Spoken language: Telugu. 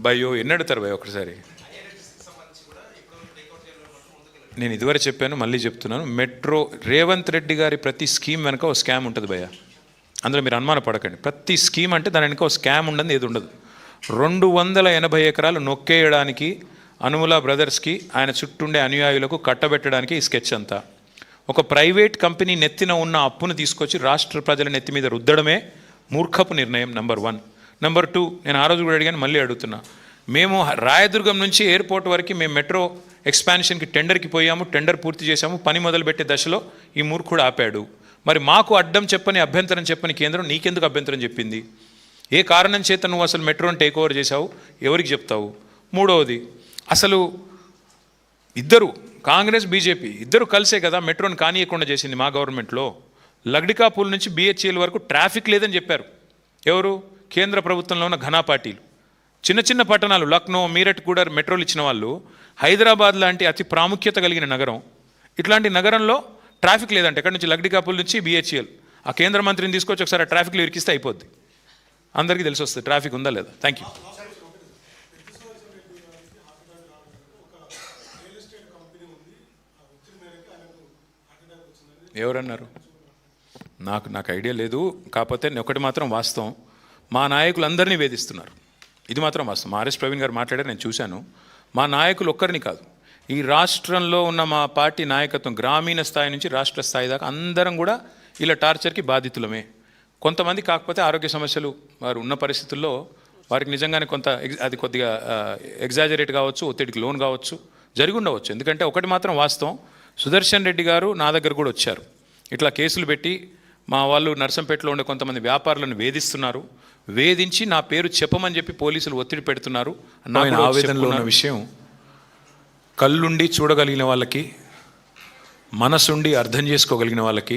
భయో ఎన్ని అడుగుతారు భయ ఒకసారి. నేను ఇదివరకు చెప్పాను, మళ్ళీ చెప్తున్నాను. మెట్రో రేవంత్ రెడ్డి గారి ప్రతి స్కీమ్ వెనక ఒక స్కామ్ ఉంటుంది భయ్య. అందులో మీరు అనుమానపడకండి. ప్రతి స్కీమ్ అంటే దాని వెనక ఒక స్కామ్ ఉండదు, ఏది ఉండదు. 280 ఎకరాలు నొక్కేయడానికి అనుముల బ్రదర్స్కి ఆయన చుట్టుండే అనుయాయులకు కట్టబెట్టడానికి ఈ స్కెచ్ అంతా. ఒక ప్రైవేట్ కంపెనీ నెత్తిన ఉన్న అప్పును తీసుకొచ్చి రాష్ట్ర ప్రజల నెత్తి మీద రుద్దడమే మూర్ఖపు నిర్ణయం. నెంబర్ 1. నెంబర్ 2, నేను ఆ రోజు కూడా అడిగాను, మళ్ళీ అడుగుతున్నా. మేము రాయదుర్గం నుంచి ఎయిర్పోర్ట్ వరకు మేము మెట్రో ఎక్స్పాన్షన్కి టెండర్కి పోయాము, టెండర్ పూర్తి చేశాము. పని మొదలుపెట్టే దశలో ఈ మూర్ఖుడు ఆపాడు. మరి మాకు అడ్డం చెప్పని, అభ్యంతరం చెప్పని కేంద్రం నీకెందుకు అభ్యంతరం చెప్పింది? ఏ కారణం చేత నువ్వు అసలు మెట్రోని టేక్ ఓవర్ చేశావు? ఎవరికి చెప్తావు? మూడవది, అసలు ఇద్దరు కాంగ్రెస్ బీజేపీ ఇద్దరు కలిసే కదా మెట్రోని కానీయకుండా చేసింది మా గవర్నమెంట్లో. లగ్డికాపూల్ నుంచి బిహెచ్ఎల్ వరకు ట్రాఫిక్ లేదని చెప్పారు. ఎవరు? కేంద్ర ప్రభుత్వంలో ఉన్న ఘనా పార్టీలు. చిన్న చిన్న పట్టణాలు లక్నో, మీరట్ కూడా మెట్రోలు ఇచ్చిన వాళ్ళు. హైదరాబాద్ లాంటి అతి ప్రాముఖ్యత కలిగిన నగరం, ఇట్లాంటి నగరంలో ట్రాఫిక్ లేదంటే ఎక్కడి నుంచి లగ్డికాపూల్ నుంచి బిహెచ్ఎల్. ఆ కేంద్ర మంత్రిని తీసుకొచ్చి ఒకసారి ఆ ట్రాఫిక్లో ఇరికిస్తే అయిపోద్ది, అందరికీ తెలిసి వస్తుంది ట్రాఫిక్ ఉందా లేదా. Thank you. ఎవరన్నారు? నాకు ఐడియా లేదు. కాకపోతే ఒకటి మాత్రం వాస్తవం, మా నాయకులందరినీ వేధిస్తున్నారు. ఇది మాత్రం వాస్తవం. ఆర్ఎస్ ప్రవీణ్ గారు మాట్లాడారు, నేను చూశాను. మా నాయకులు ఒక్కరిని కాదు, ఈ రాష్ట్రంలో ఉన్న మా పార్టీ నాయకత్వం గ్రామీణ స్థాయి నుంచి రాష్ట్ర స్థాయి దాకా అందరం కూడా ఇలా టార్చర్కి బాధితులమే. కొంతమంది కాకపోతే ఆరోగ్య సమస్యలు వారు ఉన్న పరిస్థితుల్లో వారికి నిజంగానే కొంత అది కొద్దిగా ఎగ్జాజరేట్ కావచ్చు, ఒత్తిడికి లోన్ కావచ్చు, జరిగి ఉండవచ్చు. ఎందుకంటే ఒకటి మాత్రం వాస్తవం, సుదర్శన్ రెడ్డి గారు నా దగ్గర కూడా వచ్చారు. ఇట్లా కేసులు పెట్టి మా వాళ్ళు నర్సంపేటలో ఉండే కొంతమంది వ్యాపారులను వేధిస్తున్నారు, వేధించి నా పేరు చెప్పమని చెప్పి పోలీసులు ఒత్తిడి పెడుతున్నారు. నా ఆవేదనలో ఉన్న విషయం కళ్ళుండి చూడగలిగిన వాళ్ళకి, మనసుండి అర్థం చేసుకోగలిగిన వాళ్ళకి